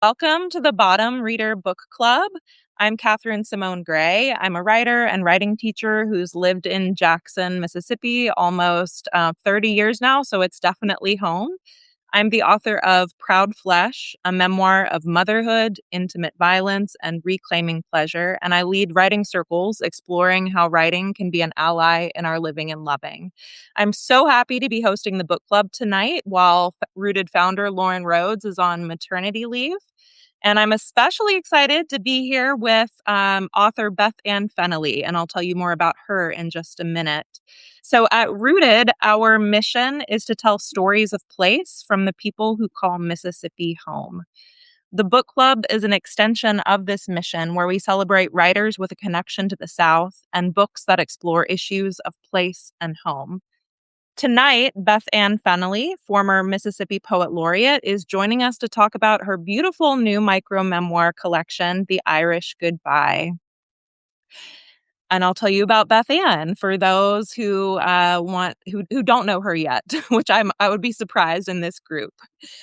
Welcome to the Bottom Reader Book Club. I'm Catherine Simone Gray. I'm a writer and writing teacher who's lived in Jackson, Mississippi almost 30 years now, so it's definitely home. I'm the author of Proud Flesh, a memoir of motherhood, intimate violence, and reclaiming pleasure. And I lead writing circles exploring how writing can be an ally in our living and loving. I'm so happy to be hosting the book club tonight while Rooted founder Lauren Rhodes is on maternity leave. And I'm especially excited to be here with author Beth Fennelly, and I'll tell you more about her in just a minute. So at Rooted, our mission is to tell stories of place from the people who call Mississippi home. The book club is an extension of this mission where we celebrate writers with a connection to the South and books that explore issues of place and home. Tonight, Beth Fennelly, former Mississippi Poet Laureate, is joining us to talk about her beautiful new micro-memoir collection, The Irish Goodbye. And I'll tell you about Beth Ann for those who who don't know her yet, which I would be surprised in this group.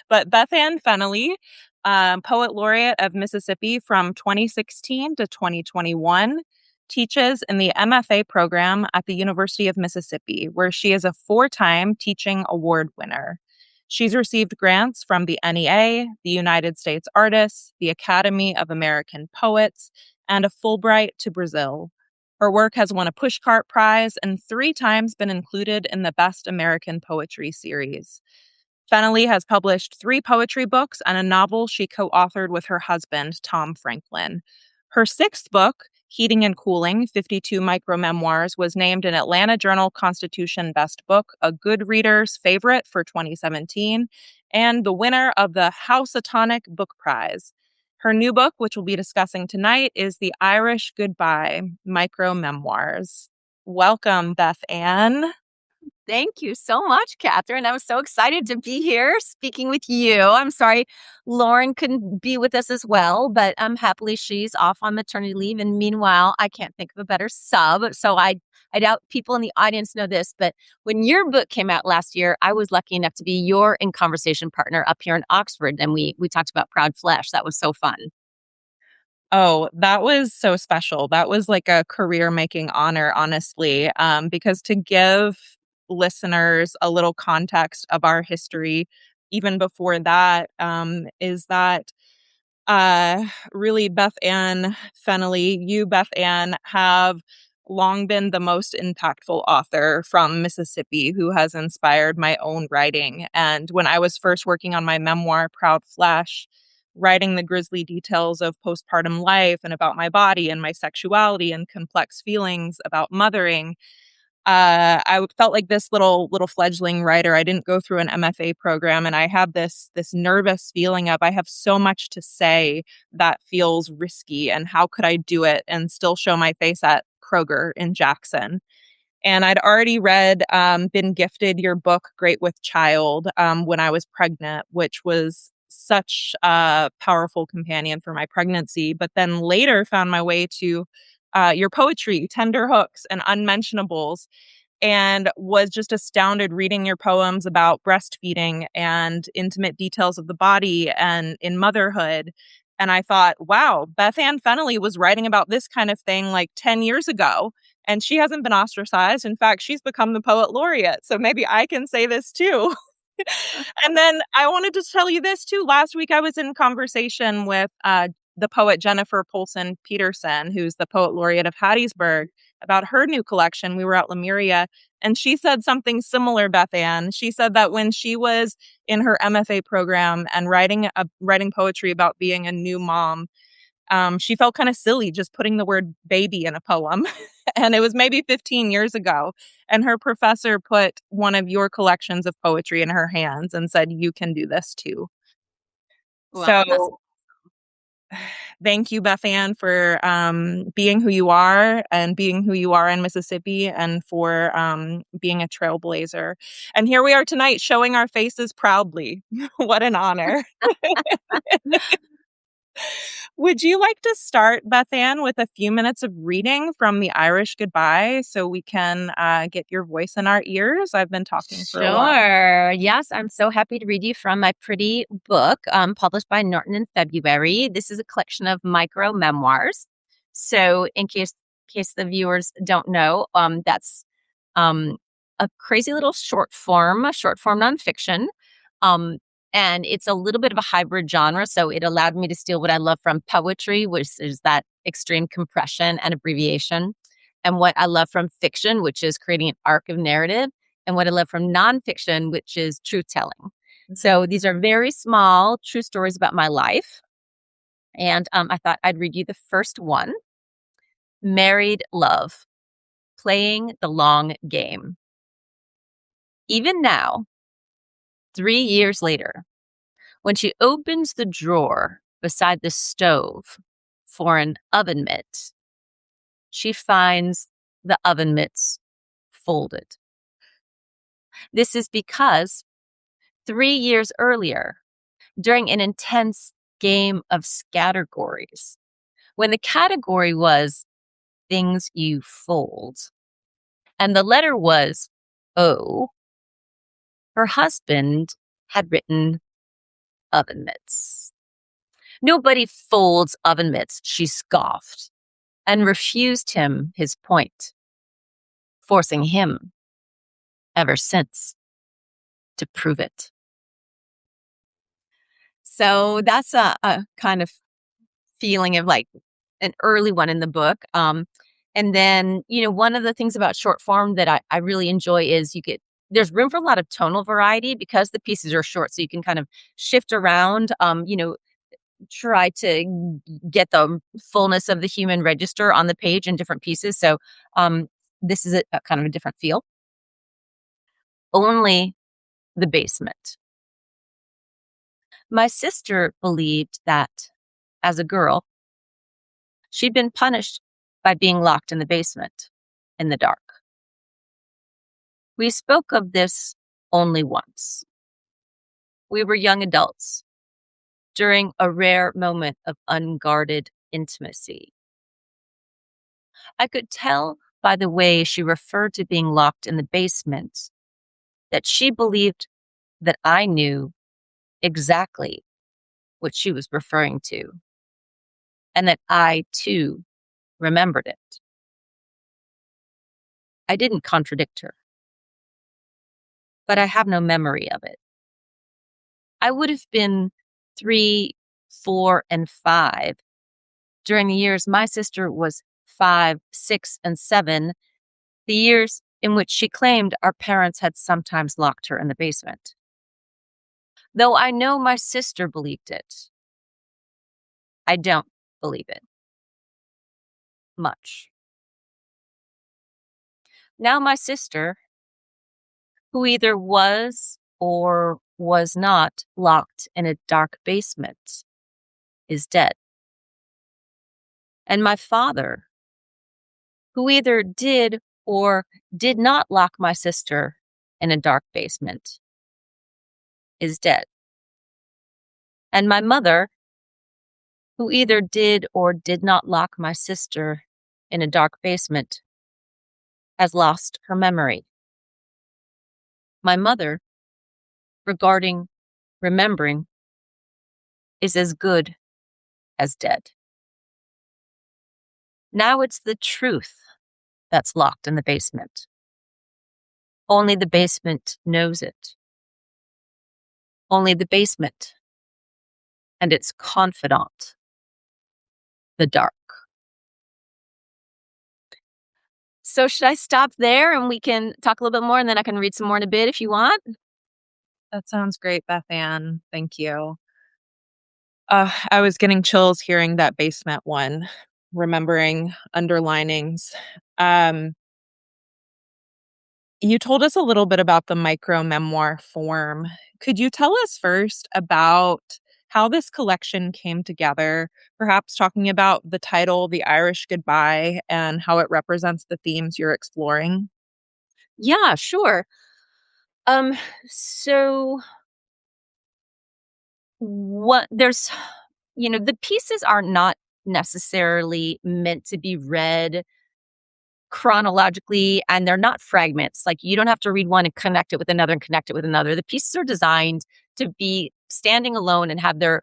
But Beth Ann Fennelly, Poet Laureate of Mississippi from 2016 to 2021, teaches in the MFA program at the University of Mississippi, where she is a 4-time teaching award winner. She's received grants from the NEA, the United States Artists, the Academy of American Poets, and a Fulbright to Brazil. Her work has won a Pushcart Prize and 3 times been included in the Best American Poetry series. Fennelly has published 3 poetry books and a novel she co-authored with her husband, Tom Franklin. Her 6th book, Heating and Cooling, 52 Micro-Memoirs, was named an Atlanta Journal-Constitution Best Book, a Good Reader's Favorite for 2017, and the winner of the Housatonic Book Prize. Her new book, which we'll be discussing tonight, is The Irish Goodbye, Micro-Memoirs. Welcome, Beth Ann. Thank you so much, Catherine. I'm so excited to be here speaking with you. I'm sorry Lauren couldn't be with us as well, but happily she's off on maternity leave. And meanwhile, I can't think of a better sub. So I doubt people in the audience know this, but when your book came out last year, I was lucky enough to be your in conversation partner up here in Oxford. And we talked about Proud Flesh. That was so fun. Oh, that was so special. That was like a career-making honor, honestly, because to give listeners a little context of our history, even before that, is that really Beth Ann Fennelly, you, Beth Ann, have long been the most impactful author from Mississippi who has inspired my own writing. And when I was first working on my memoir, Proud Flesh, writing the grisly details of postpartum life and about my body and my sexuality and complex feelings about mothering, I felt like this little fledgling writer. I didn't go through an MFA program, and I had this nervous feeling of I have so much to say that feels risky, and how could I do it and still show my face at Kroger in Jackson? And I'd already been gifted your book, Great with Child, when I was pregnant, which was such a powerful companion for my pregnancy. But then later found my way to your poetry, Tender Hooks and Unmentionables, and was just astounded reading your poems about breastfeeding and intimate details of the body and in motherhood. And I thought, wow, Beth Ann Fennelly was writing about this kind of thing like 10 years ago, and she hasn't been ostracized. In fact, she's become the poet laureate. So maybe I can say this too. And then I wanted to tell you this too. Last week, I was in conversation with the poet Jennifer Polson Peterson, who's the poet laureate of Hattiesburg, about her new collection. We were at Lemuria, and she said something similar, Beth Ann. She said that when she was in her MFA program and writing poetry about being a new mom, she felt kind of silly just putting the word baby in a poem. And it was maybe 15 years ago. And her professor put one of your collections of poetry in her hands and said, you can do this too. Well, So thank you, Beth Ann, for being who you are and being who you are in Mississippi, and for being a trailblazer. And here we are tonight showing our faces proudly. What an honor. Would you like to start, Beth Ann, with a few minutes of reading from the Irish Goodbye so we can get your voice in our ears? I've been talking for a while. Sure. Yes, I'm so happy to read you from my pretty book, published by Norton in February. This is a collection of micro memoirs. So, in case the viewers don't know, that's um, a crazy little short form nonfiction. Um, and it's a little bit of a hybrid genre. So it allowed me to steal what I love from poetry, which is that extreme compression and abbreviation, and what I love from fiction, which is creating an arc of narrative, and what I love from nonfiction, which is truth telling. So these are very small, true stories about my life. And I thought I'd read you the first one. Married Love, Playing the Long Game. Even now, 3 years later, when she opens the drawer beside the stove for an oven mitt, she finds the oven mitts folded. This is because 3 years earlier, during an intense game of scattergories, when the category was things you fold, and the letter was O, her husband had written oven mitts. Nobody folds oven mitts, she scoffed, and refused him his point, forcing him, ever since, to prove it. So that's a kind of feeling of like an early one in the book. And then, one of the things about short form that I really enjoy is there's room for a lot of tonal variety because the pieces are short. So you can kind of shift around, try to get the fullness of the human register on the page in different pieces. So this is a kind of a different feel. Only the basement. My sister believed that as a girl, she'd been punished by being locked in the basement in the dark. We spoke of this only once. We were young adults during a rare moment of unguarded intimacy. I could tell by the way she referred to being locked in the basement that she believed that I knew exactly what she was referring to, and that I, too, remembered it. I didn't contradict her, but I have no memory of it. I would have been 3, 4, and 5 during the years my sister was 5, 6, and 7, the years in which she claimed our parents had sometimes locked her in the basement. Though I know my sister believed it, I don't believe it much. Now my sister, who either was or was not locked in a dark basement, is dead. And my father, who either did or did not lock my sister in a dark basement, is dead. And my mother, who either did or did not lock my sister in a dark basement, has lost her memory. My mother, regarding remembering, is as good as dead. Now it's the truth that's locked in the basement. Only the basement knows it. Only the basement and its confidant, the dark. So should I stop there and we can talk a little bit more and then I can read some more in a bit if you want? That sounds great, Beth Ann. Thank you. I was getting chills hearing that basement one, remembering underlinings. Um, you told us a little bit about the micro memoir form. Could you tell us first about how this collection came together? Perhaps talking about the title, The Irish Goodbye, and how it represents the themes you're exploring? Yeah, sure. So what there's the pieces are not necessarily meant to be read chronologically, and they're not fragments. Like, you don't have to read one and connect it with another and connect it with another. The pieces are designed to be standing alone and have their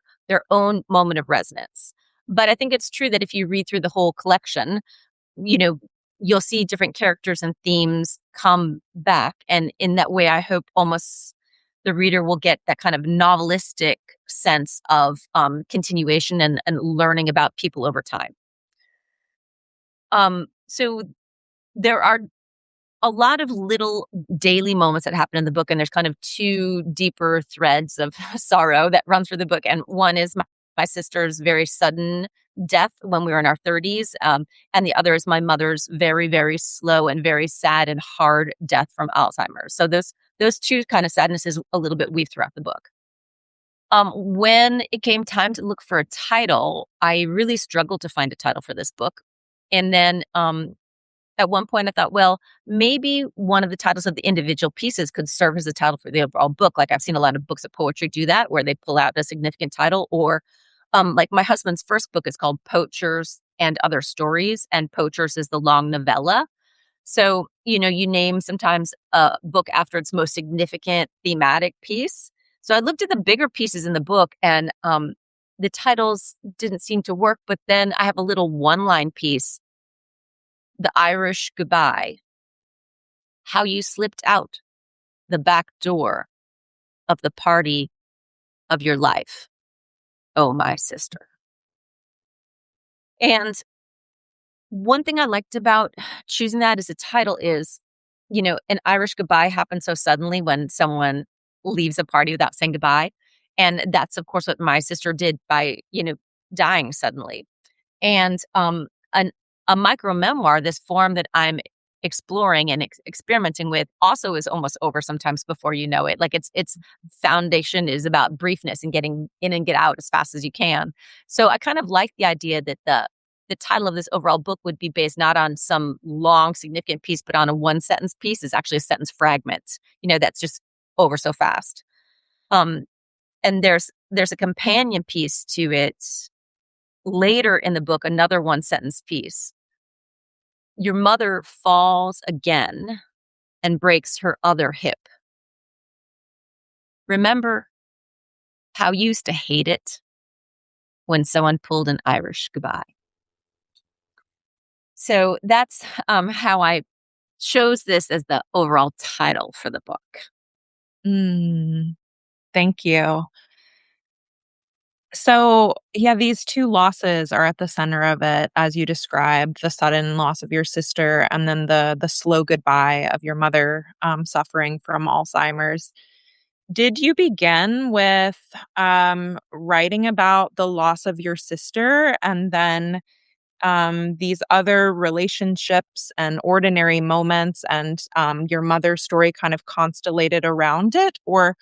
own moment of resonance. But I think it's true that if you read through the whole collection, you know, you'll see different characters and themes come back. And in that way, I hope almost the reader will get that kind of novelistic sense of continuation and learning about people over time. So there are a lot of little daily moments that happen in the book, and there's kind of two deeper threads of sorrow that run through the book. And one is my sister's very sudden death when we were in our 30s, and the other is my mother's very, very slow and very sad and hard death from Alzheimer's. So those two kind of sadnesses a little bit weave throughout the book. When it came time to look for a title, I really struggled to find a title for this book. And then at one point, I thought, well, maybe one of the titles of the individual pieces could serve as a title for the overall book. Like, I've seen a lot of books of poetry do that, where they pull out a significant title. Or like my husband's first book is called Poachers and Other Stories, and Poachers is the long novella. So, you name sometimes a book after its most significant thematic piece. So I looked at the bigger pieces in the book, and the titles didn't seem to work. But then I have a little one-line piece, The Irish Goodbye, How You Slipped Out the Back Door of the Party of Your Life, Oh My Sister. And one thing I liked about choosing that as a title is, an Irish goodbye happens so suddenly when someone leaves a party without saying goodbye. And that's, of course, what my sister did by, dying suddenly. And an, a micro memoir, this form that I'm exploring and experimenting with, also is almost over sometimes before you know it. Like, its foundation is about briefness and getting in and get out as fast as you can. So I kind of like the idea that the title of this overall book would be based not on some long significant piece, but on a one sentence piece. Is actually a sentence fragment, that's just over so fast. Um, and there's a companion piece to it later in the book, another one sentence piece. Your mother falls again and breaks her other hip. Remember how you used to hate it when someone pulled an Irish goodbye. So that's how I chose this as the overall title for the book. Mm, thank you. So, yeah, these two losses are at the center of it, as you described, the sudden loss of your sister and then the slow goodbye of your mother, suffering from Alzheimer's. Did you begin with writing about the loss of your sister and then these other relationships and ordinary moments and your mother's story kind of constellated around it? Or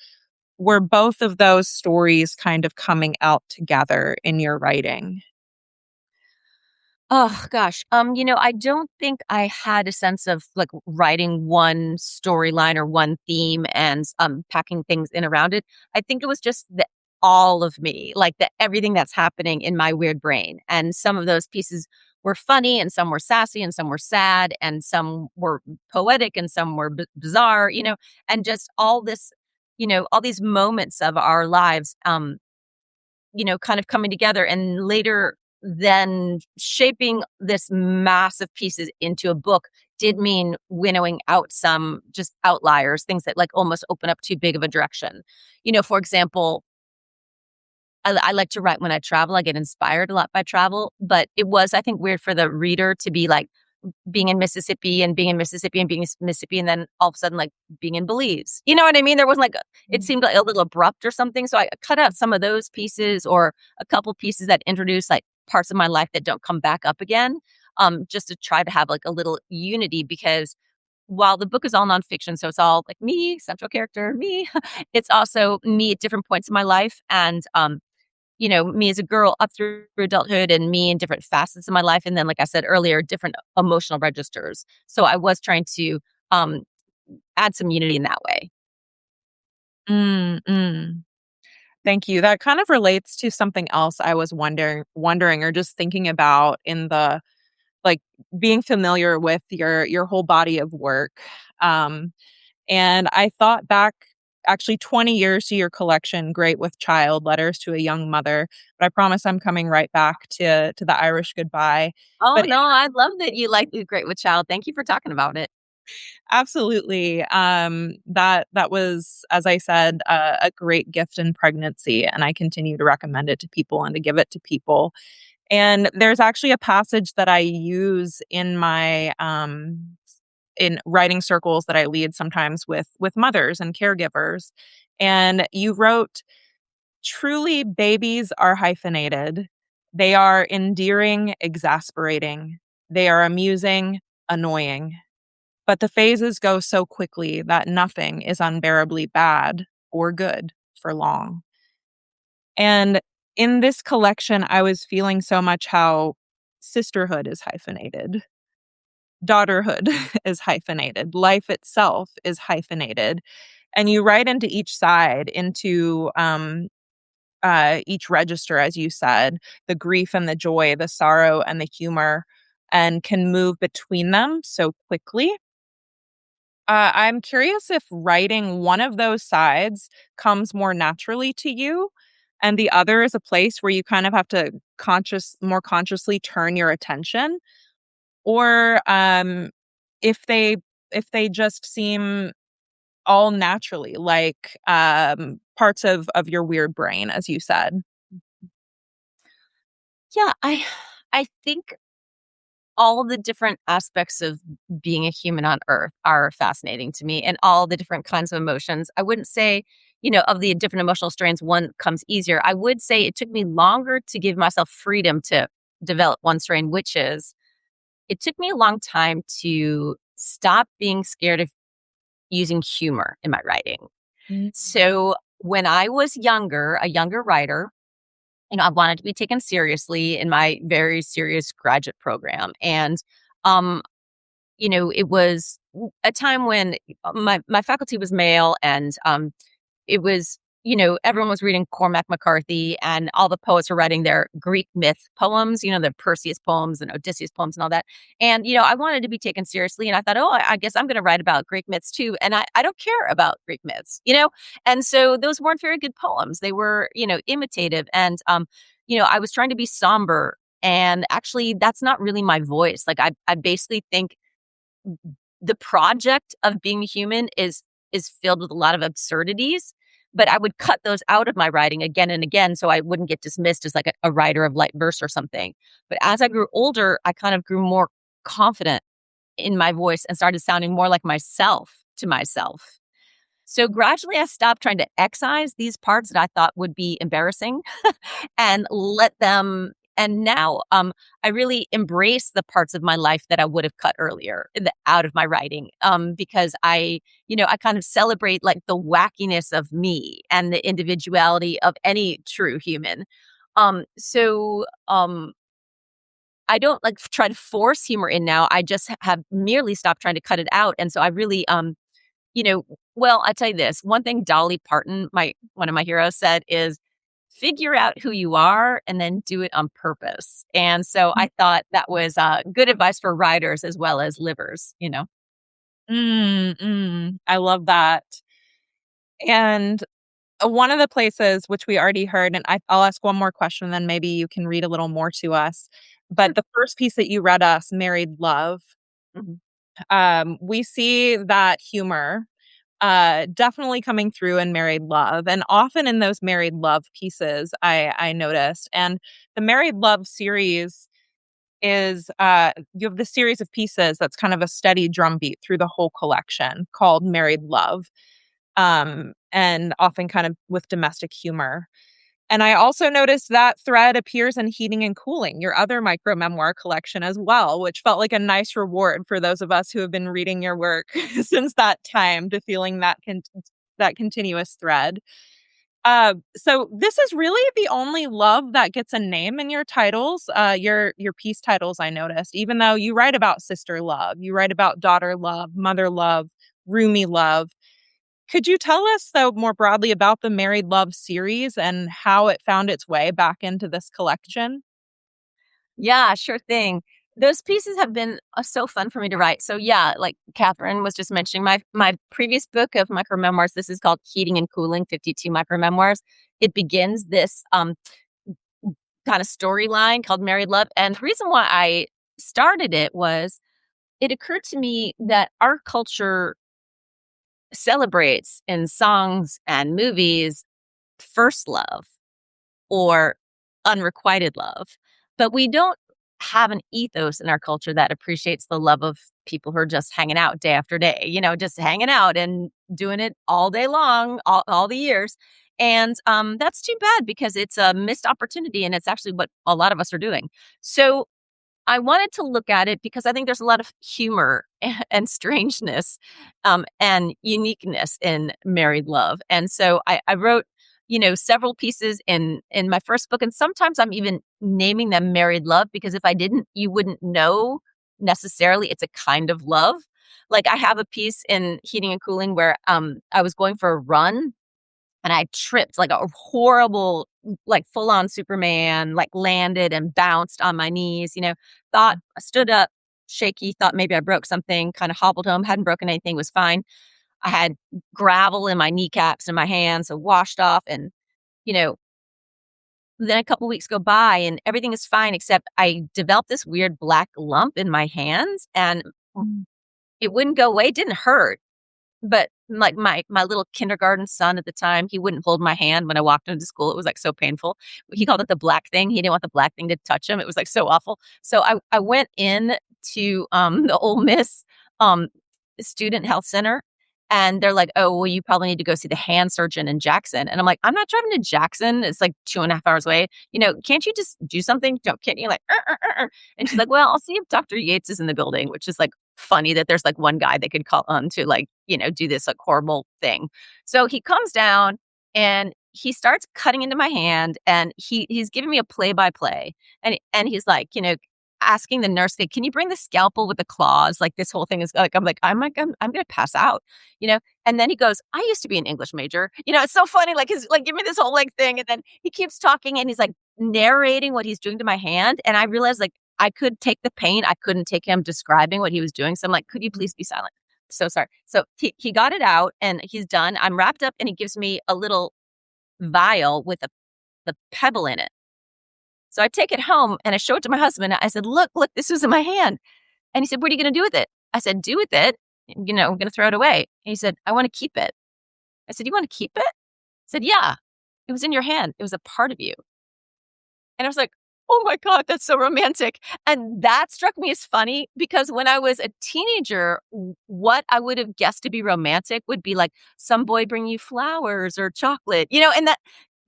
were both of those stories kind of coming out together in your writing? Oh gosh. I don't think I had a sense of like writing one storyline or one theme and packing things in around it. I think it was just the all of me, like the everything that's happening in my weird brain. And some of those pieces were funny and some were sassy and some were sad and some were poetic and some were bizarre, and just all this, all these moments of our lives kind of coming together and later then shaping this massive pieces into a book did mean winnowing out some just outliers, things that like almost open up too big of a direction. For example, I like to write when I travel. I get inspired a lot by travel, but it was, I think, weird for the reader to be like being in Mississippi and being in Mississippi and being in Mississippi and then all of a sudden like being in Belize. You know what I mean? There wasn't like it seemed like a little abrupt or something. So I cut out some of those pieces or a couple pieces that introduce like parts of my life that don't come back up again. Just to try to have like a little unity because while the book is all nonfiction, so it's all like me, central character, me, it's also me at different points in my life. And me as a girl up through adulthood and me in different facets of my life. And then, like I said earlier, different emotional registers. So I was trying to um, add some unity in that way. Mm, mm. Thank you. That kind of relates to something else I was wondering or just thinking about in the like being familiar with your whole body of work. Um, and I thought back actually 20 years to your collection, Great with Child, Letters to a Young Mother. But I promise I'm coming right back to the Irish Goodbye. Oh, But no, I love that you like the Great with Child. Thank you for talking about it. absolutely. That was, as I said, a great gift in pregnancy, and I continue to recommend it to people and to give it to people. And there's actually a passage that I use in writing circles that I lead sometimes with mothers and caregivers. And you wrote, "Truly, babies are hyphenated. They are endearing, exasperating. They are amusing, annoying. But the phases go so quickly that nothing is unbearably bad or good for long." And in this collection, I was feeling so much how sisterhood is hyphenated, daughterhood is hyphenated, life itself is hyphenated. And you write into each side, into each register, as you said, the grief and the joy, the sorrow and the humor, and can move between them so quickly. I'm curious if writing one of those sides comes more naturally to you, and the other is a place where you kind of have to more consciously turn your attention, or if they if they just seem all naturally like parts of your weird brain, as you said. Yeah, I think all the different aspects of being a human on earth are fascinating to me and all the different kinds of emotions. I wouldn't say, of the different emotional strains, one comes easier. I would say it took me longer to give myself freedom to develop one strain, which is it took me a long time to stop being scared of using humor in my writing. Mm. So when I was younger, a younger writer, I wanted to be taken seriously in my very serious graduate program. And um, it was a time when my faculty was male and it was, everyone was reading Cormac McCarthy and all the poets were writing their Greek myth poems, the Perseus poems and Odysseus poems and all that. And, I wanted to be taken seriously. And I thought, oh, I guess I'm going to write about Greek myths too. And I don't care about Greek myths. And so those weren't very good poems. They were, imitative. And, I was trying to be somber. And actually, that's not really my voice. Like, I basically think the project of being human is filled with a lot of absurdities, but I would cut those out of my writing again and again so I wouldn't get dismissed as like a writer of light verse or something. But as I grew older, I kind of grew more confident in my voice and started sounding more like myself to myself. So gradually, I stopped trying to excise these parts that I thought would be embarrassing and let them. And now, I really embrace the parts of my life that I would have cut earlier out of my writing, because I kind of celebrate like the wackiness of me and the individuality of any true human. So I don't like try to force humor in now. I just have merely stopped trying to cut it out, and so I really you know, well, I tell you this, one thing Dolly Parton, my one of my heroes said is, "Figure out who you are and then do it on purpose." And so I thought that was, good advice for writers as well as livers. I love that. And one of the places which we already heard, and I'll ask one more question, then maybe you can read a little more to us. Sure. But the first piece that you read us, Married Love, Mhm. we see that humor definitely coming through in Married Love, and often in those Married Love pieces, I noticed. And the Married Love series is you have the series of pieces that's kind of a steady drumbeat through the whole collection called Married Love, and often kind of with domestic humor. And I also noticed that thread appears in Heating and Cooling, your other micro memoir collection as well, which felt like a nice reward for those of us who have been reading your work since that time, to feeling that continuous thread. So this is really the only love that gets a name in your titles, your piece titles. I noticed, even though you write about sister love, you write about daughter love, mother love, roomie love. Could you tell us, though, more broadly about the Married Love series and how it found its way back into this collection? Yeah, sure thing. Those pieces have been so fun for me to write. So yeah, like Catherine was just mentioning, my previous book of micro memoirs. This is called Heating and Cooling: 52 Micro Memoirs. It begins this kind of storyline called Married Love, and the reason why I started it was it occurred to me that our culture celebrates in songs and movies first love or unrequited love. But we don't have an ethos in our culture that appreciates the love of people who are just hanging out day after day, just hanging out and doing it all day long, all the years. And that's too bad because it's a missed opportunity and it's actually what a lot of us are doing. So I wanted to look at it because I think there's a lot of humor and strangeness and uniqueness in married love. And so I wrote, several pieces in my first book. And sometimes I'm even naming them married love because if I didn't, you wouldn't know necessarily it's a kind of love. Like I have a piece in Heating and Cooling where I was going for a run and I tripped like a horrible, like full on Superman, like landed and bounced on my knees, thought I stood up shaky, thought maybe I broke something, kind of hobbled home, hadn't broken anything, was fine. I had gravel in my kneecaps and my hands, so washed off. And, you know, then a couple weeks go by and everything is fine, except I developed this weird black lump in my hands and it wouldn't go away. It didn't hurt. But, like, my little kindergarten son at the time, he wouldn't hold my hand when I walked into school. It was, like, so painful. He called it the black thing. He didn't want the black thing to touch him. It was, like, so awful. So I went in to, the Ole Miss, um, Student Health Center, and they're like, "Oh, well, you probably need to go see the hand surgeon in Jackson." And I'm like, "I'm not driving to Jackson. It's, like, 2.5 hours away. Can't you just do something? Can't you, like" And she's like, "Well, I'll see if Dr. Yates is in the building," which is, like, funny that there's like one guy they could call on to like, do this like horrible thing. So he comes down and he starts cutting into my hand and he's giving me a play by play. And he's like, asking the nurse, "Hey, can you bring the scalpel with the claws?" Like this whole thing is like, I'm gonna pass out, you know? And then he goes, "I used to be an English major." It's so funny. Like he's like, give me this whole like thing. And then he keeps talking and he's like narrating what he's doing to my hand. And I realized like I could take the pain. I couldn't take him describing what he was doing. So I'm like, "Could you please be silent?" So sorry. So he got it out and he's done. I'm wrapped up and he gives me a little vial with the pebble in it. So I take it home and I show it to my husband. I said, look, this was in my hand. And he said, "What are you going to do with it?" I said, "Do with it. I'm going to throw it away." And he said, "I want to keep it." I said, "You want to keep it?" He said, "Yeah, it was in your hand. It was a part of you." And I was like, "Oh my God, that's so romantic." And that struck me as funny because when I was a teenager, what I would have guessed to be romantic would be like some boy bring you flowers or chocolate, and that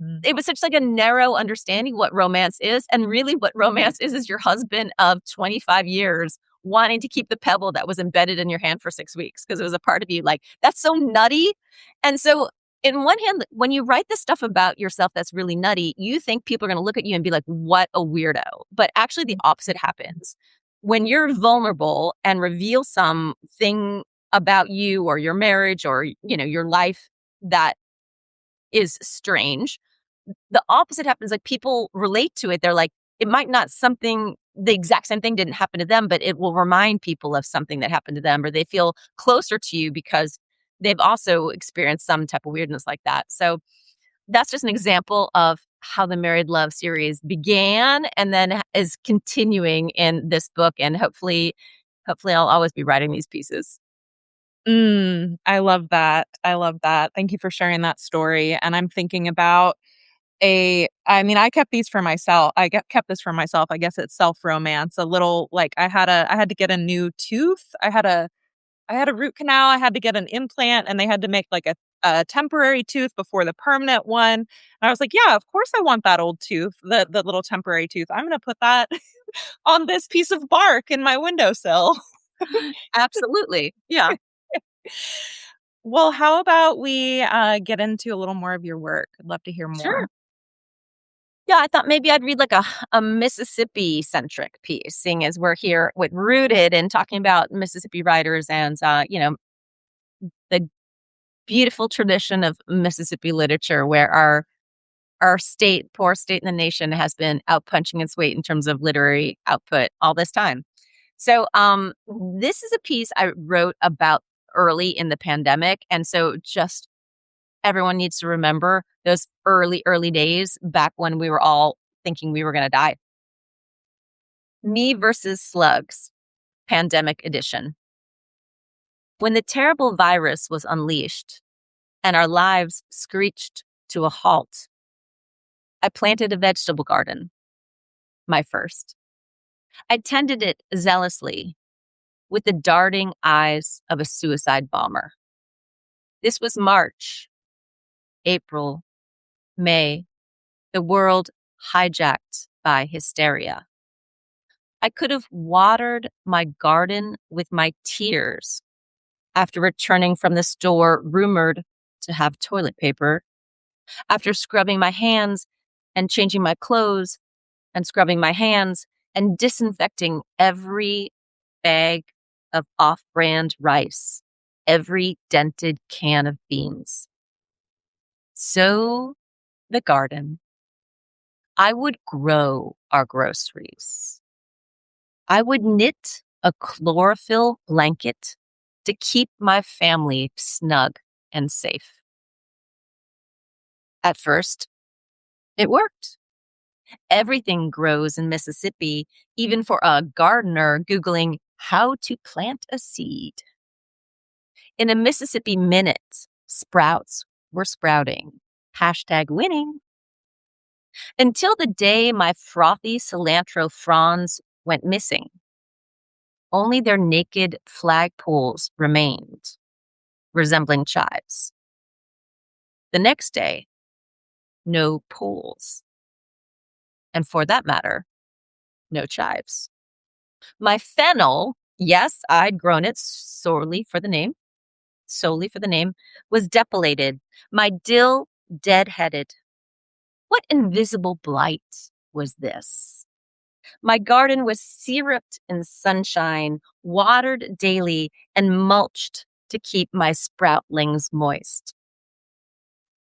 Mm. it was such like a narrow understanding what romance is. And really what romance is your husband of 25 years wanting to keep the pebble that was embedded in your hand for 6 weeks because it was a part of you. Like that's so nutty. And so in one hand, when you write the stuff about yourself that's really nutty, you think people are going to look at you and be like, "What a weirdo." But actually the opposite happens. When you're vulnerable and reveal something about you or your marriage or, your life that is strange, the opposite happens. Like people relate to it. They're like, it might not something, the exact same thing didn't happen to them, but it will remind people of something that happened to them, or they feel closer to you because they've also experienced some type of weirdness like that. So that's just an example of how the Married Love series began and then is continuing in this book. And hopefully I'll always be writing these pieces. I love that. I love that. Thank you for sharing that story. And I'm thinking about I mean, I kept these for myself. Kept this for myself. I guess it's self-romance. A little like I had to get a new tooth. I had a root canal. I had to get an implant and they had to make like a temporary tooth before the permanent one. And I was like, yeah, of course I want that old tooth, the little temporary tooth. I'm going to put that on this piece of bark in my windowsill. Absolutely. Yeah, Well, how about we get into a little more of your work? I'd love to hear more. sure. Yeah, I thought maybe I'd read like a Mississippi centric piece, seeing as we're here with rooted and talking about Mississippi writers and, the beautiful tradition of Mississippi literature where our state, poor state in the nation, has been outpunching its weight in terms of literary output all this time. So, this is a piece I wrote about early in the pandemic, and so just everyone needs to remember those early days back when we were all thinking we were going to die. Me versus slugs, pandemic edition. When the terrible virus was unleashed and our lives screeched to a halt, I planted a vegetable garden, my first. I tended it zealously with the darting eyes of a suicide bomber. This was March, April, May, the world hijacked by hysteria. I could have watered my garden with my tears after returning from the store rumored to have toilet paper, after scrubbing my hands and changing my clothes and scrubbing my hands and disinfecting every bag of off-brand rice, every dented can of beans. So the garden. I would grow our groceries. I would knit a chlorophyll blanket to keep my family snug and safe. At first, it worked. Everything grows in Mississippi, even for a gardener Googling how to plant a seed. In a Mississippi minute, sprouts were sprouting. Hashtag winning. Until the day my frothy cilantro fronds went missing. Only their naked flagpoles remained, resembling chives. The next day, no poles. And for that matter, no chives. My fennel, yes, I'd grown it solely for the name, was depilated. My dill dead-headed. What invisible blight was this? My garden was syruped in sunshine, watered daily, and mulched to keep my sproutlings moist.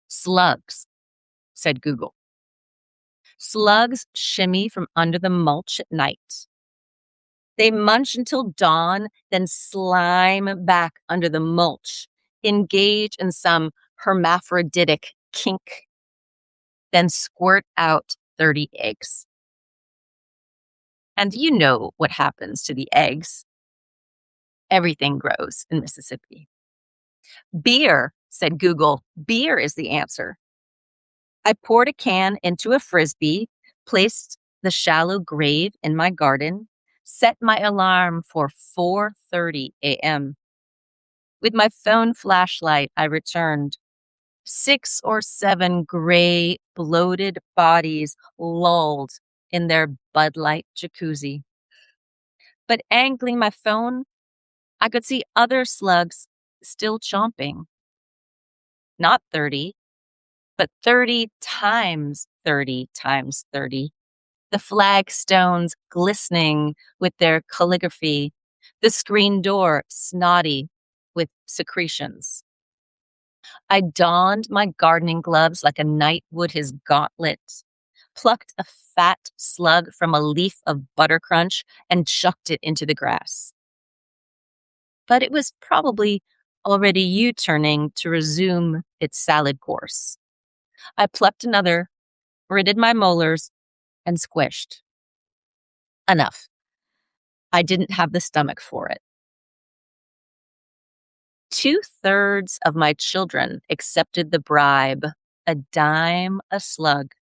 Slugs, said Google. Slugs shimmy from under the mulch at night. They munch until dawn, then slime back under the mulch, engage in some hermaphroditic kink, then squirt out 30 eggs. And you know what happens to the eggs. Everything grows in Mississippi. Beer, said Google. Beer is the answer. I poured a can into a frisbee, placed the shallow grave in my garden, set my alarm for 4:30 a.m. With my phone flashlight, I returned. 6 or 7 gray, bloated bodies lulled in their Bud Light jacuzzi. But angling my phone, I could see other slugs still chomping. Not 30, but 30 times 30 times 30. The flagstones glistening with their calligraphy, the screen door snotty with secretions. I donned my gardening gloves like a knight would his gauntlet, plucked a fat slug from a leaf of buttercrunch, and chucked it into the grass. But it was probably already U-turning to resume its salad course. I plucked another, gritted my molars, and squished. Enough. I didn't have the stomach for it. 2/3 of my children accepted the bribe, a dime a slug.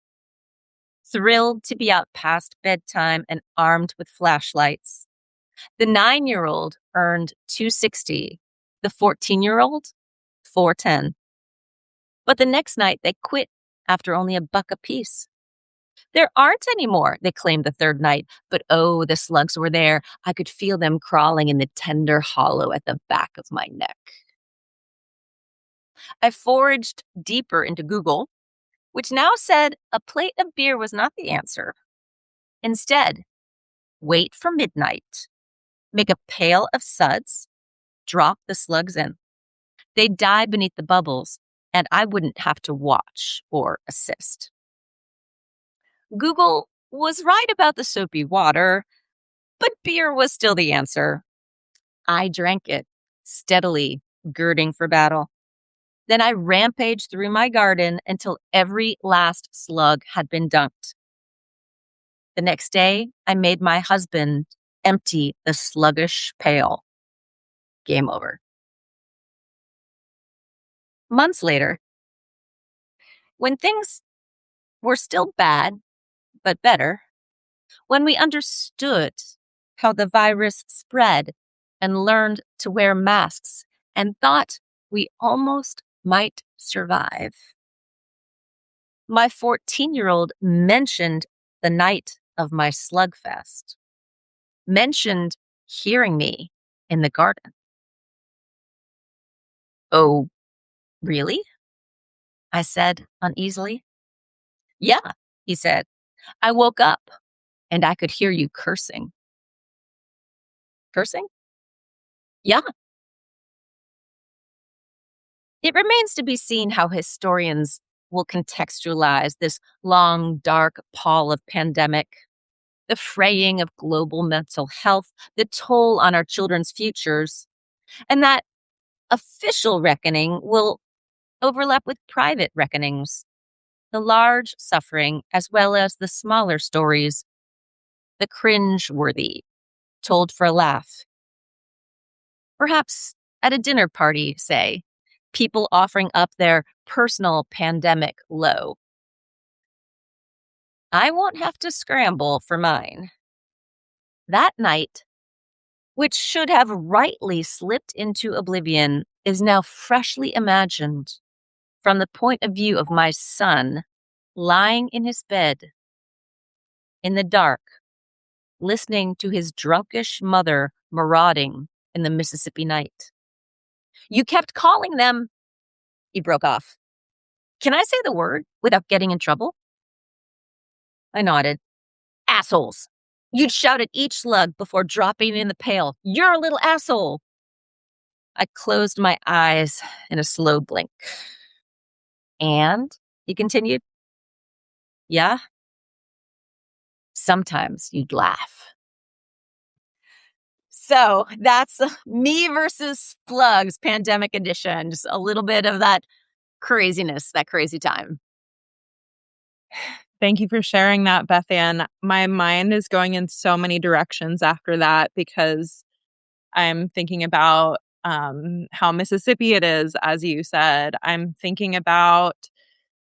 Thrilled to be out past bedtime and armed with flashlights. The 9-year-old earned $2.60, the 14-year-old $4.10. But the next night they quit after only $1 apiece. There aren't any more, they claimed the third night, but oh, the slugs were there. I could feel them crawling in the tender hollow at the back of my neck. I foraged deeper into Google, which now said a plate of beer was not the answer. Instead, wait for midnight, make a pail of suds, drop the slugs in. They'd die beneath the bubbles, and I wouldn't have to watch or assist. Google was right about the soapy water, but beer was still the answer. I drank it, steadily, girding for battle. Then I rampaged through my garden until every last slug had been dumped. The next day, I made my husband empty the sluggish pail. Game over. Months later, when things were still bad, but better, when we understood how the virus spread and learned to wear masks and thought we almost might survive, my 14-year-old mentioned the night of my slugfest, mentioned hearing me in the garden. Oh, really? I said uneasily. Yeah, he said. I woke up and I could hear you cursing. Cursing? Yeah. It remains to be seen how historians will contextualize this long, dark pall of pandemic, the fraying of global mental health, the toll on our children's futures, and that official reckoning will overlap with private reckonings, the large suffering as well as the smaller stories, the cringe-worthy, told for a laugh. Perhaps at a dinner party, say, people offering up their personal pandemic low. I won't have to scramble for mine. That night, which should have rightly slipped into oblivion, is now freshly imagined from the point of view of my son lying in his bed in the dark, listening to his drunkish mother marauding in the Mississippi night. You kept calling them, he broke off. Can I say the word without getting in trouble? I nodded. Assholes. You'd shout at each slug before dropping in the pail. You're a little asshole. I closed my eyes in a slow blink. And, he continued, yeah, sometimes you'd laugh. So that's me versus slugs, pandemic edition. Just a little bit of that craziness, that crazy time. Thank you for sharing that, Beth Ann. My mind is going in so many directions after that because I'm thinking about how Mississippi it is, as you said. I'm thinking about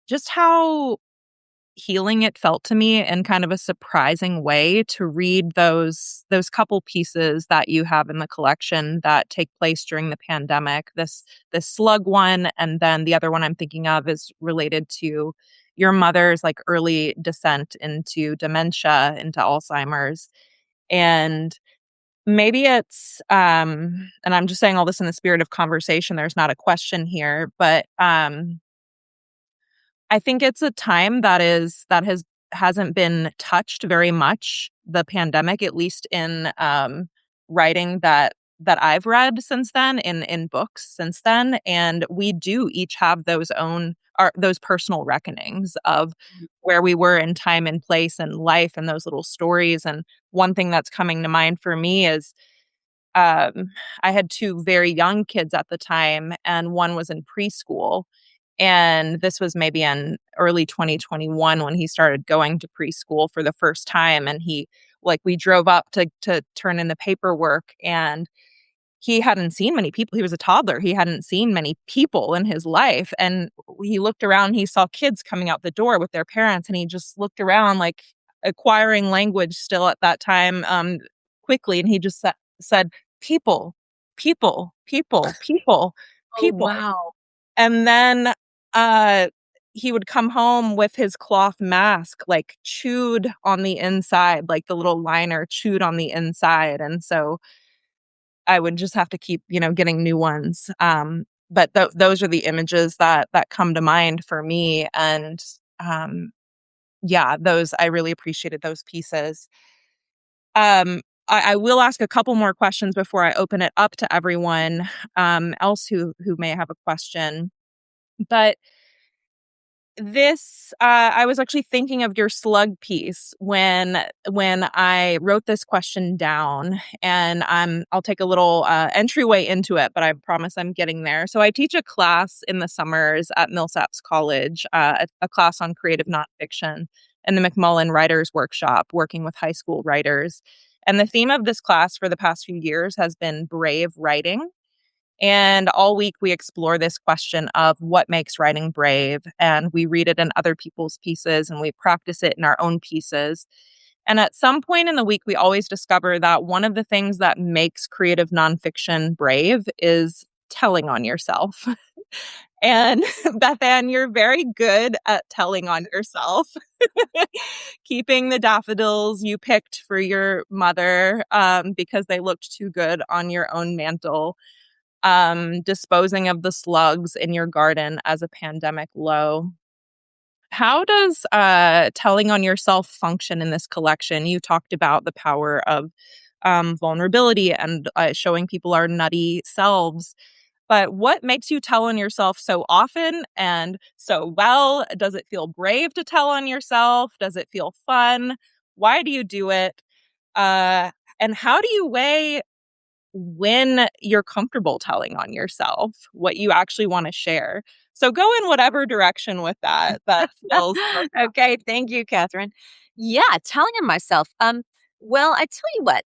just how healing it felt to me in kind of a surprising way to read those couple pieces that you have in the collection that take place during the pandemic. This slug one, and then the other one I'm thinking of is related to your mother's like early descent into dementia, into Alzheimer's. And maybe it's and I'm just saying all this in the spirit of conversation. There's not a question here, but I think it's a time that hasn't been touched very much, the pandemic, at least in writing that I've read since then, in books since then. And we do each have those personal reckonings of where we were in time and place and life and those little stories. And one thing that's coming to mind for me is I had two very young kids at the time, and one was in preschool. And this was maybe in early 2021 when he started going to preschool for the first time. And we drove up to turn in the paperwork, and he hadn't seen many people. He was a toddler. He hadn't seen many people in his life. And he looked around, he saw kids coming out the door with their parents, and he just looked around, like acquiring language still at that time, quickly. And he just said, people, people, people, people, Oh, people. wow. And then uh he would come home with his cloth mask like chewed on the inside, like the little liner chewed on the inside. And so I would just have to keep, getting new ones. But those are the images that come to mind for me. And yeah, those I really appreciated those pieces. I will ask a couple more questions before I open it up to everyone else who may have a question. But I was actually thinking of your slug piece when I wrote this question down, and I'll take a little entryway into it, but I promise I'm getting there. So I teach a class in the summers at Millsaps College, a class on creative nonfiction in the McMullen Writers Workshop, working with high school writers. And the theme of this class for the past few years has been brave writing. And all week we explore this question of what makes writing brave. And we read it in other people's pieces and we practice it in our own pieces. And at some point in the week, we always discover that one of the things that makes creative nonfiction brave is telling on yourself. And Beth Ann, you're very good at telling on yourself, keeping the daffodils you picked for your mother because they looked too good on your own mantle, disposing of the slugs in your garden as a pandemic low. How does telling on yourself function in this collection? You talked about the power of vulnerability and showing people our nutty selves. But what makes you tell on yourself so often and so well? Does it feel brave to tell on yourself? Does it feel fun? Why do you do it? And how do you weigh when you're comfortable telling on yourself what you actually want to share? So go in whatever direction with that feels most. Okay, thank you, Catherine. Yeah, telling on myself. Well, I tell you what,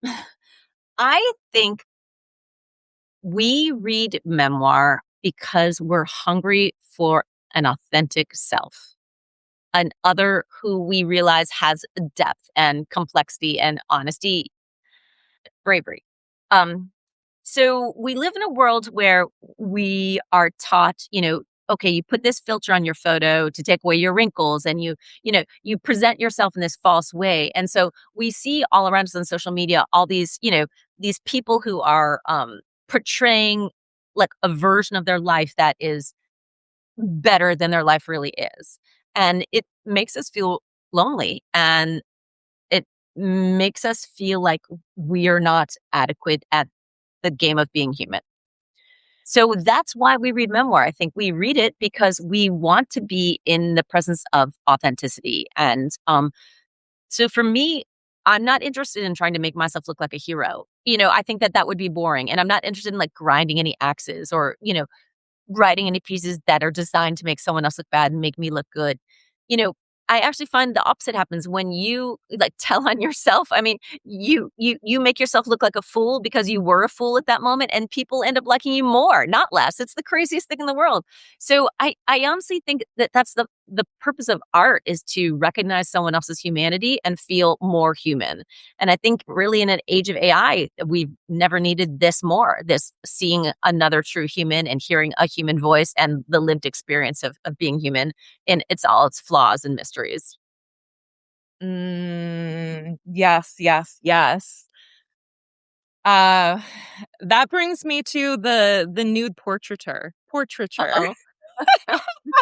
I think we read memoir because we're hungry for an authentic self, an other who we realize has depth and complexity and honesty, bravery. Um, so we live in a world where we are taught, okay, you put this filter on your photo to take away your wrinkles and you present yourself in this false way. And so we see all around us on social media, all these, these people who are portraying like a version of their life that is better than their life really is. And it makes us feel lonely and it makes us feel like we are not adequate at the game of being human. So that's why we read memoir. I think we read it because we want to be in the presence of authenticity. And so for me, I'm not interested in trying to make myself look like a hero. I think that would be boring. And I'm not interested in like grinding any axes or, writing any pieces that are designed to make someone else look bad and make me look good. You know, I actually find the opposite happens when you like tell on yourself. I mean, you make yourself look like a fool because you were a fool at that moment and people end up liking you more, not less. It's the craziest thing in the world. So I honestly think that that's the purpose of art is to recognize someone else's humanity and feel more human. And I think really in an age of AI, we've never needed this more, this seeing another true human and hearing a human voice and the lived experience of being human in all its flaws and mysteries. Yes, yes, yes. Uh, that brings me to the nude portraiture. Uh-oh. I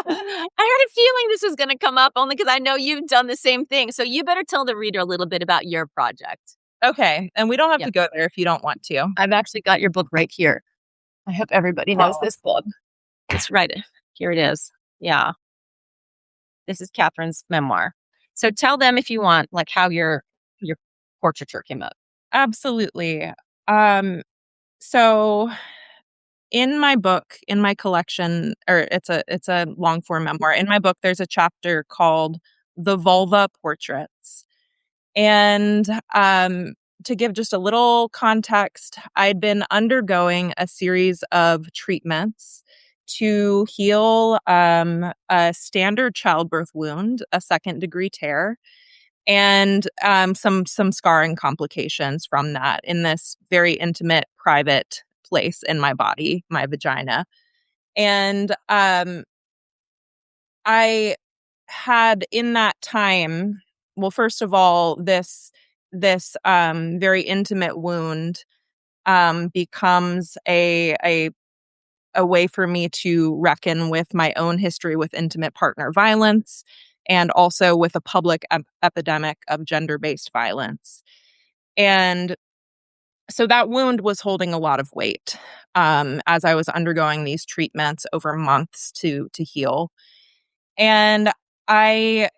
had a feeling this was going to come up only because I know you've done the same thing. So you better tell the reader a little bit about your project. Okay, and we don't have Yeah. to go there if you don't want to. I've actually got your book right here. I hope everybody knows Oh. this book. It's right here. It is. Yeah. This is Catherine's memoir. So tell them if you want, like how your portraiture came up. Absolutely. Um, so in my book, in my collection, or it's a long form memoir. In my book, there's a chapter called "The Vulva Portraits," and to give just a little context, I'd been undergoing a series of treatments to heal a standard childbirth wound, a second degree tear, and some scarring complications from that in this very intimate, private place in my body, my vagina. And I had in that time, well, first of all, this very intimate wound becomes a way for me to reckon with my own history with intimate partner violence and also with a public epidemic of gender-based violence. And So that wound was holding a lot of weight as I was undergoing these treatments over months to heal. And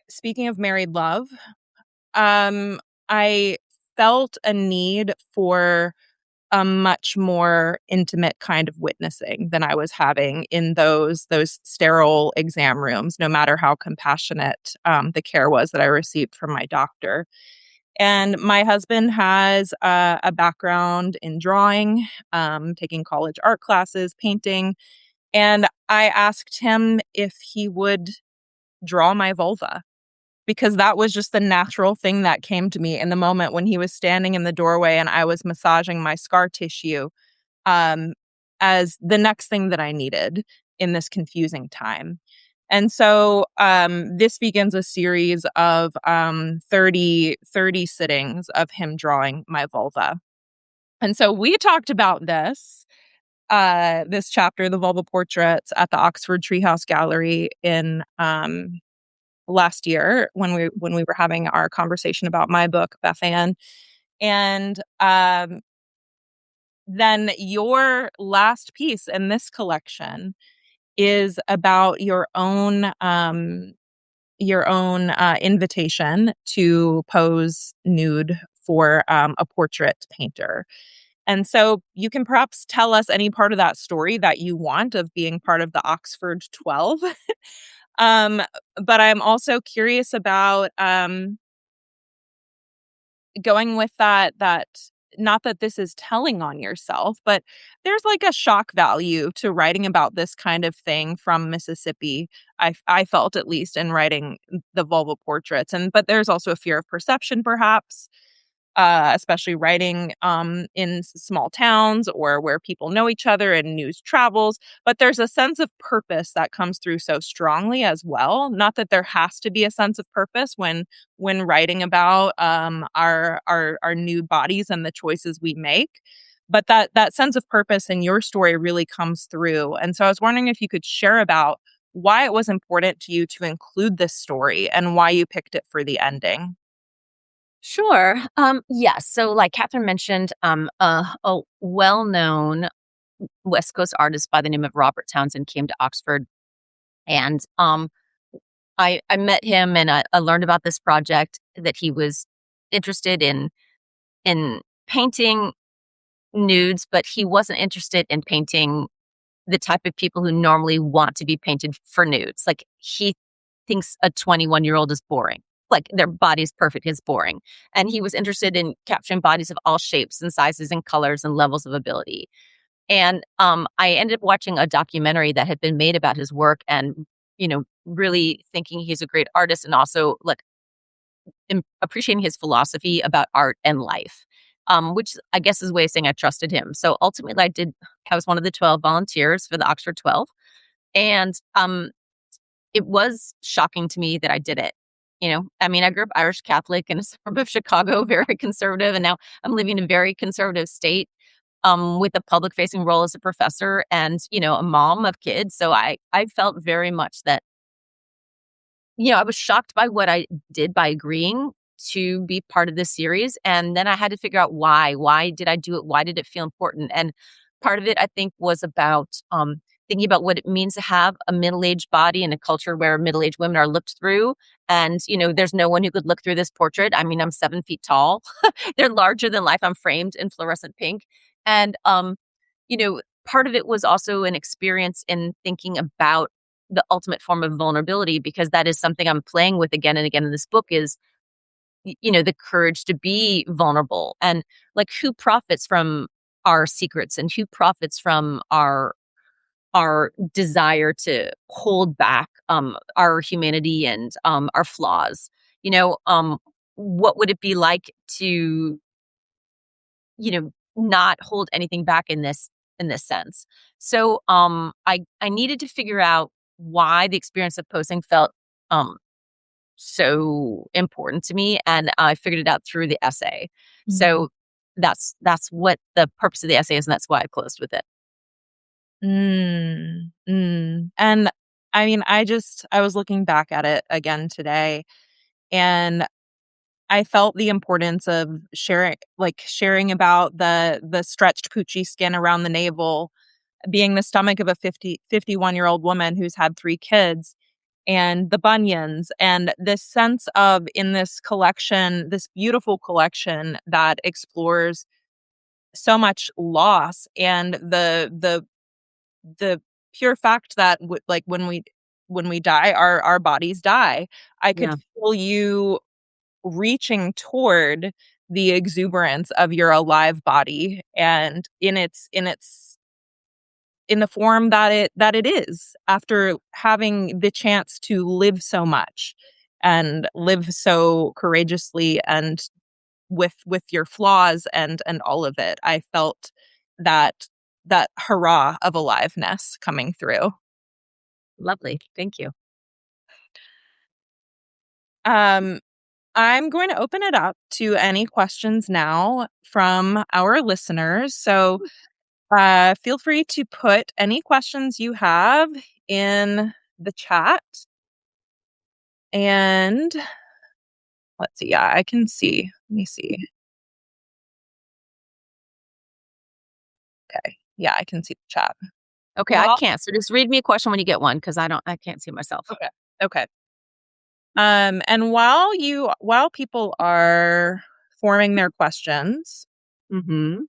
speaking of married love, I felt a need for a much more intimate kind of witnessing than I was having in those sterile exam rooms, no matter how compassionate the care was that I received from my doctor. And my husband has a background in drawing, taking college art classes, painting. And I asked him if he would draw my vulva because that was just the natural thing that came to me in the moment when he was standing in the doorway and I was massaging my scar tissue um, as the next thing that I needed in this confusing time. And so this begins a series of 30 sittings of him drawing my vulva. And so we talked about this chapter, the vulva portraits, at the Oxford Treehouse Gallery in last year when we were having our conversation about my book, Beth Ann. And then your last piece in this collection is about your own invitation to pose nude for a portrait painter. And so you can perhaps tell us any part of that story that you want of being part of the Oxford 12. um, but I'm also curious about going with that not that this is telling on yourself, but there's like a shock value to writing about this kind of thing from Mississippi. I felt, at least, in writing the vulva portraits, but there's also a fear of perception, perhaps, especially writing in small towns or where people know each other and news travels. But there's a sense of purpose that comes through so strongly as well. Not that there has to be a sense of purpose when writing about our nude bodies and the choices we make. But that sense of purpose in your story really comes through. And so I was wondering if you could share about why it was important to you to include this story and why you picked it for the ending. Sure. Yes. So, like Catherine mentioned, a well-known West Coast artist by the name of Robert Townsend came to Oxford, and I met him, and I learned about this project that he was interested in painting nudes, but he wasn't interested in painting the type of people who normally want to be painted for nudes. Like, he thinks a 21-year-old is boring. Like, their body is perfect, it's boring. And he was interested in capturing bodies of all shapes and sizes and colors and levels of ability. And I ended up watching a documentary that had been made about his work, and really thinking he's a great artist, and also like appreciating his philosophy about art and life. Which I guess is a way of saying I trusted him. So ultimately, I was one of the 12 volunteers for the Oxford 12. And it was shocking to me that I did it. I mean, I grew up Irish Catholic in a suburb of Chicago, very conservative, and now I'm living in a very conservative state, with a public facing role as a professor and, a mom of kids. So I felt very much that, I was shocked by what I did by agreeing to be part of this series. And then I had to figure out why. Why did I do it? Why did it feel important? And part of it, I think, was about thinking about what it means to have a middle-aged body in a culture where middle-aged women are looked through. And, there's no one who could look through this portrait. I mean, I'm 7 feet tall. They're larger than life. I'm framed in fluorescent pink. And, part of it was also an experience in thinking about the ultimate form of vulnerability, because that is something I'm playing with again and again in this book is, the courage to be vulnerable, and like, who profits from our secrets, and who profits from our desire to hold back our humanity and our flaws. What would it be like to, not hold anything back in this sense? So I needed to figure out why the experience of posing felt um so important to me, and I figured it out through the essay. Mm. So that's what the purpose of the essay is, and that's why I closed with it. And I mean, I was looking back at it again today, and I felt the importance of sharing about the stretched Poochie skin around the navel being the stomach of a 51-year-old woman who's had 3 kids, and the bunions, and this sense of, in this collection, this beautiful collection that explores so much loss and the pure fact that like when we die, our bodies die. I could Yeah. feel you reaching toward the exuberance of your alive body, and in the form that it is, after having the chance to live so much and live so courageously, and with your flaws and all of it. I felt that hurrah of aliveness coming through. Lovely. Thank you. um I'm going to open it up to any questions now from our listeners. So feel free to put any questions you have in the chat. And let's see. Yeah, I can see. Let me see. Okay. Yeah, I can see the chat. Okay, I Well, can't. So just read me a question when you get one because I can't see myself. okay. Okay. And while people are forming their questions, Mm-hmm.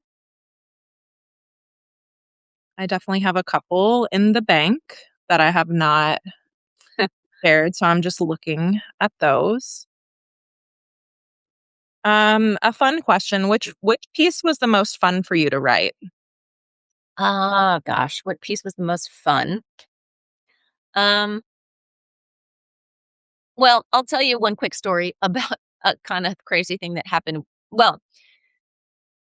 I definitely have a couple in the bank that I have not shared, so I'm just looking at those. A fun question. Which piece was the most fun for you to write? Oh gosh, what piece was the most fun? Um, well, I'll tell you one quick story about a kind of crazy thing that happened. Well,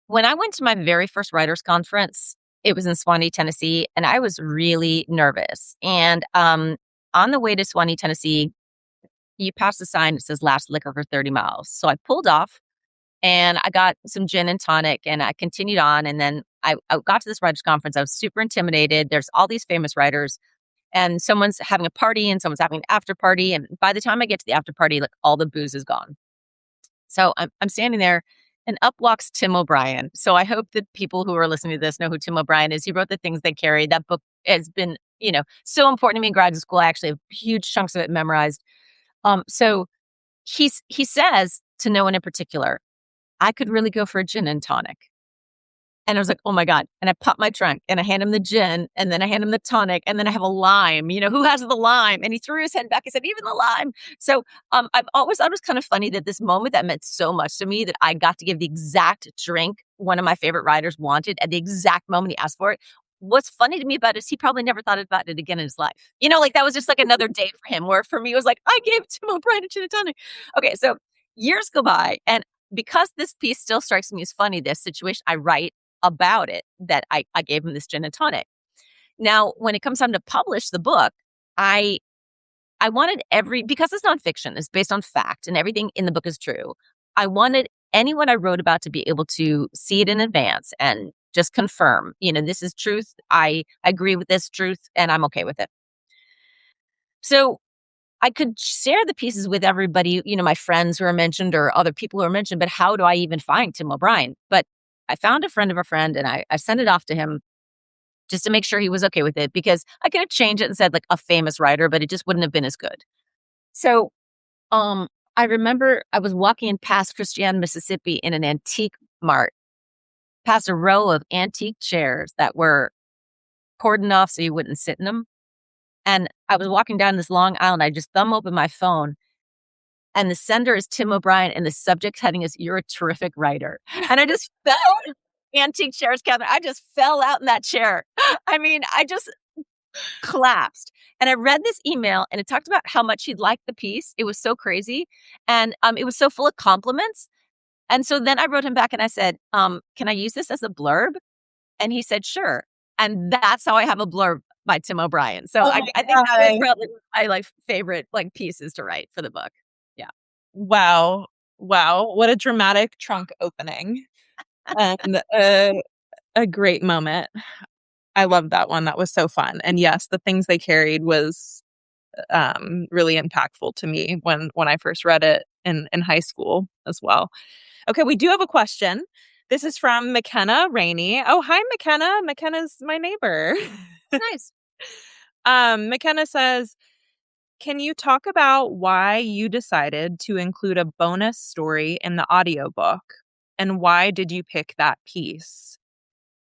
when I went to my very first writers conference, it was in Swanee, Tennessee, and I was really nervous. And on the way to Swanee, Tennessee, you pass a sign that says last liquor for 30 miles. So I pulled off and I got some gin and tonic and I continued on. And then I got to this writers conference. I was super intimidated. There's all these famous writers and someone's having a party and someone's having an after party. And by the time I get to the after party, like all the booze is gone. So I'm standing there and up walks Tim O'Brien. So I hope that people who are listening to this know who Tim O'Brien is. He wrote The Things They Carry. That book has been, so important to me in graduate school. I actually have huge chunks of it memorized. So he says to no one in particular, I could really go for a gin and tonic. And I was like, oh my God. And I pop my trunk and I hand him the gin and then I hand him the tonic and then I have a lime. Who has the lime? And he threw his head back. He said, even the lime. So I've always thought it was kind of funny that this moment that meant so much to me that I got to give the exact drink one of my favorite writers wanted at the exact moment he asked for it. What's funny to me about it is he probably never thought about it again in his life. Like that was just like another day for him, where for me it was like, I gave Tim O'Brien a gin and tonic. Okay, so years go by and because this piece still strikes me as funny, this situation, I write about it that I gave him this gin and tonic. Now, when it comes time to publish the book, I wanted because it's nonfiction, it's based on fact and everything in the book is true. I wanted anyone I wrote about to be able to see it in advance and just confirm, this is truth. I agree with this truth and I'm okay with it. So I could share the pieces with everybody, my friends who are mentioned or other people who are mentioned, but how do I even find Tim O'Brien? But I found a friend of a friend and I sent it off to him just to make sure he was okay with it because I could have changed it and said like a famous writer, but it just wouldn't have been as good. So I remember I was walking past Christiane, Mississippi in an antique mart, past a row of antique chairs that were cordoned off so you wouldn't sit in them. And I was walking down this long aisle and I just thumb open my phone and the sender is Tim O'Brien and the subject heading is "You're a terrific writer." And I just fell antique chairs, Catherine. I just fell out in that chair. I mean, I just collapsed. And I read this email and it talked about how much he'd liked the piece. It was so crazy. And it was so full of compliments. And so then I wrote him back and I said, can I use this as a blurb? And he said, sure. And that's how I have a blurb by Tim O'Brien. So Oh I my think that was God. probably my favorite pieces to write for the book. Yeah. Wow. Wow. What a dramatic trunk opening. And a great moment. I love that one. That was so fun. And yes, The Things They Carried was really impactful to me when I first read it in high school as well. Okay, we do have a question. This is from McKenna Rainey. Oh, hi, McKenna. McKenna's my neighbor. Nice. McKenna says, can you talk about why you decided to include a bonus story in the audiobook? And why did you pick that piece?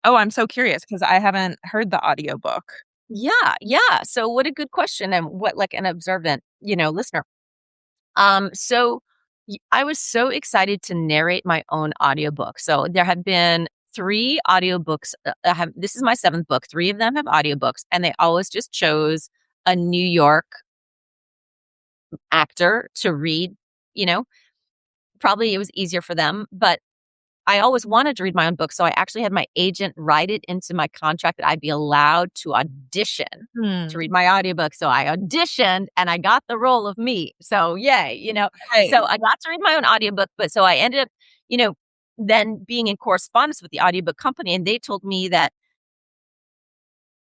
Oh, I'm so curious because I haven't heard the audiobook. Yeah, yeah. So what a good question, and what like an observant, listener. So I was so excited to narrate my own audiobook. So there have been 3 audiobooks. This is my 7th book. 3 of them have audiobooks, and they always just chose a New York actor to read, you know. Probably it was easier for them, but I always wanted to read my own book, so I actually had my agent write it into my contract that I'd be allowed to audition to Hmm. read my audiobook. So I auditioned and I got the role of me. So yay. Right. So I got to read my own audiobook, but so I ended up, you know, then being in correspondence with the audiobook company, and they told me that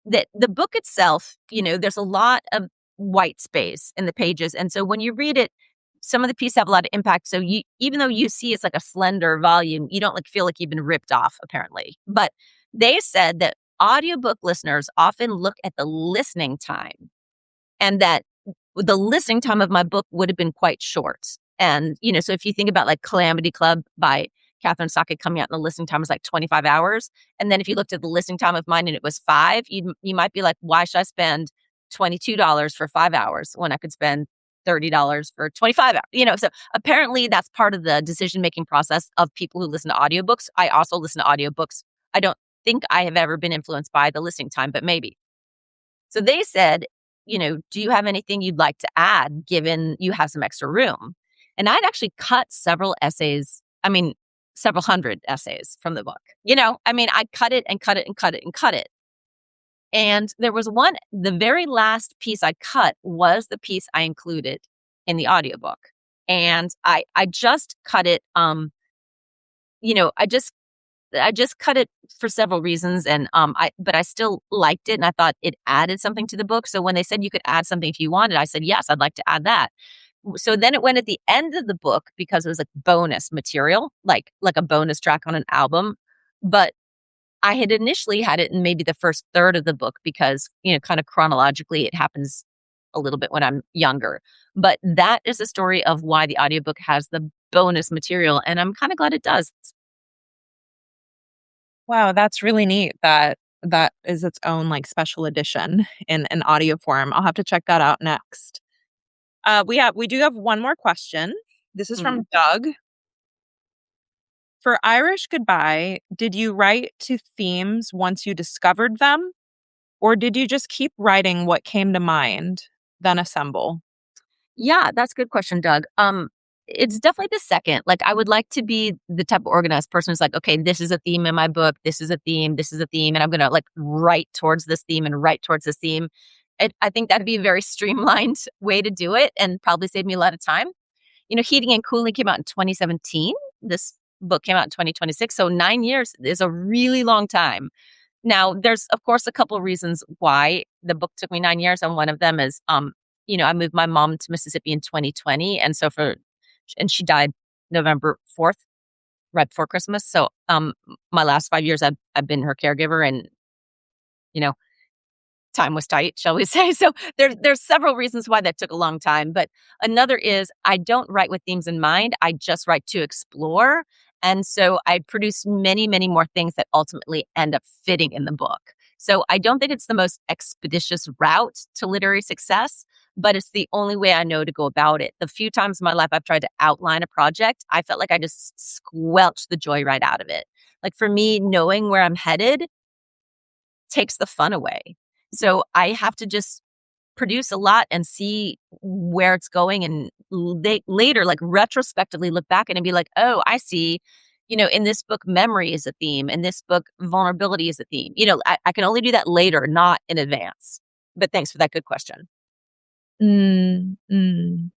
the book itself, there's a lot of white space in the pages. And so when you read it, some of the pieces have a lot of impact. So even though you see it's like a slender volume, you don't like feel like you've been ripped off, apparently. But they said that audiobook listeners often look at the listening time, and that the listening time of my book would have been quite short. And, so if you think about like Calamity Club by Catherine Sackett coming out, and the listening time was like 25 hours. And then if you looked at the listening time of mine and it was 5, you might be like, why should I spend $22 for 5 hours when I could spend $30 for 25 hours? So apparently that's part of the decision-making process of people who listen to audiobooks. I also listen to audiobooks. I don't think I have ever been influenced by the listening time, but maybe. So they said, do you have anything you'd like to add given you have some extra room? And I'd actually cut several essays. I mean, several hundred essays from the book. I cut it and cut it and cut it and cut it. And there was the very last piece I cut was the piece I included in the audiobook. And I just cut it, I just cut it for several reasons, and but I still liked it, and I thought it added something to the book. So when they said you could add something if you wanted, I said yes, I'd like to add that. So then it went at the end of the book because it was like bonus material, like a bonus track on an album. But I had initially had it in maybe the first third of the book because kind of chronologically it happens a little bit when I'm younger. But that is the story of why the audiobook has the bonus material, and I'm kind of glad it does. Wow, that's really neat that that is its own like special edition in an audio form. I'll have to check that out next. We do have one more question. This is Mhm. from Doug. For Irish Goodbye, did you write to themes once you discovered them, or did you just keep writing what came to mind, then assemble? Yeah, that's a good question, Doug. It's definitely the second. Like, I would like to be the type of organized person who's like, okay, this is a theme in my book. This is a theme. This is a theme. And I'm going to like write towards this theme and write towards this theme. I think that'd be a very streamlined way to do it and probably save me a lot of time. Heating and Cooling came out in 2017. This book came out in 2026. So 9 years is a really long time. Now, there's of course a couple of reasons why the book took me 9 years, and one of them is, I moved my mom to Mississippi in 2020, and and she died November 4th, right before Christmas. So, my last 5 years, I've been her caregiver, and you know, time was tight, shall we say. So there's several reasons why that took a long time. But another is I don't write with themes in mind. I just write to explore. And so I produce many, many more things that ultimately end up fitting in the book. So I don't think it's the most expeditious route to literary success, but it's the only way I know to go about it. The few times in my life I've tried to outline a project, I felt like I just squelched the joy right out of it. Like for me, knowing where I'm headed takes the fun away. So I have to just produce a lot and see where it's going, and later, like retrospectively, look back at it and be like, oh, I see. In this book, memory is a theme. In this book, vulnerability is a theme. I can only do that later, not in advance. But thanks for that good question. Mm, mm.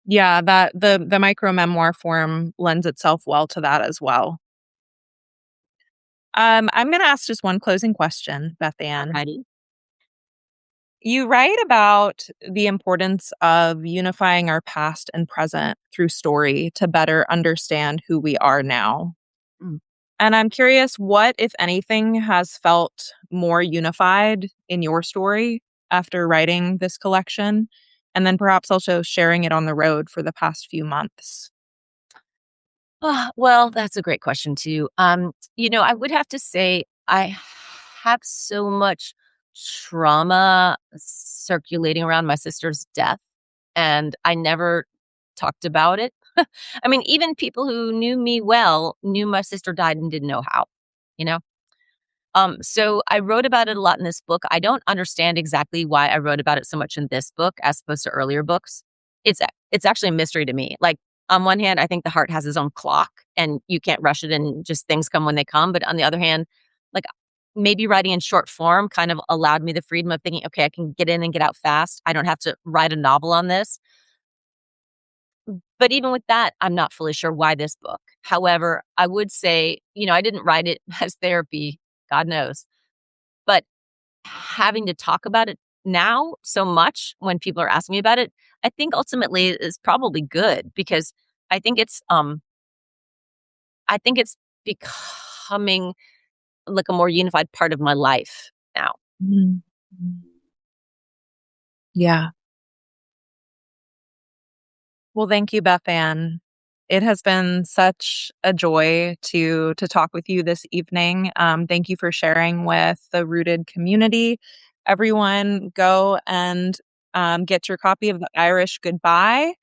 Yeah, that the micro memoir form lends itself well to that as well. I'm gonna ask just one closing question, Beth Ann. Alrighty. You write about the importance of unifying our past and present through story to better understand who we are now. Mm. And I'm curious what, if anything, has felt more unified in your story after writing this collection, and then perhaps also sharing it on the road for the past few months. Well, that's a great question too. I would have to say I have so much trauma circulating around my sister's death, and I never talked about it. I mean, even people who knew me well knew my sister died and didn't know how, you know? So I wrote about it a lot in this book. I don't understand exactly why I wrote about it so much in this book as opposed to earlier books. It's actually a mystery to me. Like on one hand, I think the heart has its own clock and you can't rush it and just things come when they come. But on the other hand, like maybe writing in short form kind of allowed me the freedom of thinking, okay, I can get in and get out fast. I don't have to write a novel on this. But even with that, I'm not fully sure why this book. However, I would say, I didn't write it as therapy, God knows. But having to talk about it now so much when people are asking me about it, I think ultimately is probably good because I think it's um I think it's becoming like a more unified part of my life now. Mhm. Yeah. Well, thank you, Beth Ann. It has been such a joy to talk with you this evening. Thank you for sharing with the Rooted community. Everyone, go and get your copy of the Irish Goodbye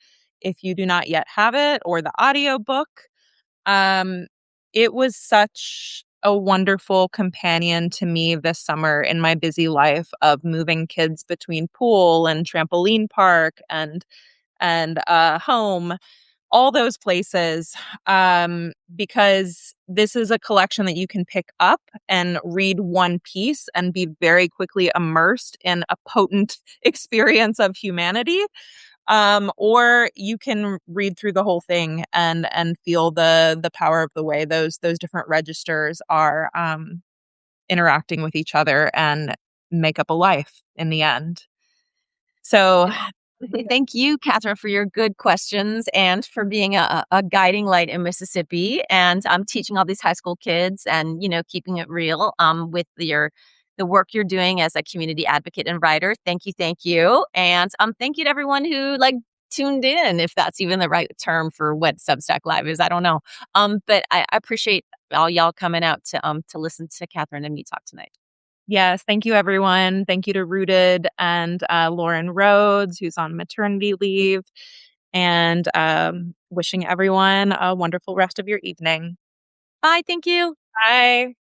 if you do not yet have it, or the audiobook. Um, it was such a wonderful companion to me this summer in my busy life of moving kids between pool and trampoline park and home, all those places, because this is a collection that you can pick up and read one piece and be very quickly immersed in a potent experience of humanity. Or you can read through the whole thing and feel the power of the way those different registers are interacting with each other and make up a life in the end. So Thank you, Catherine, for your good questions and for being a guiding light in Mississippi. And teaching all these high school kids and, keeping it real with the work you're doing as a community advocate and writer. Thank you. Thank you. And thank you to everyone who tuned in, if that's even the right term for what Substack Live is. I don't know. But I appreciate all y'all coming out to listen to Catherine and me talk tonight. yes, thank you, everyone. Thank you to Rooted and Lauren Rhodes, who's on maternity leave, and wishing everyone a wonderful rest of your evening. Bye. Thank you. Bye.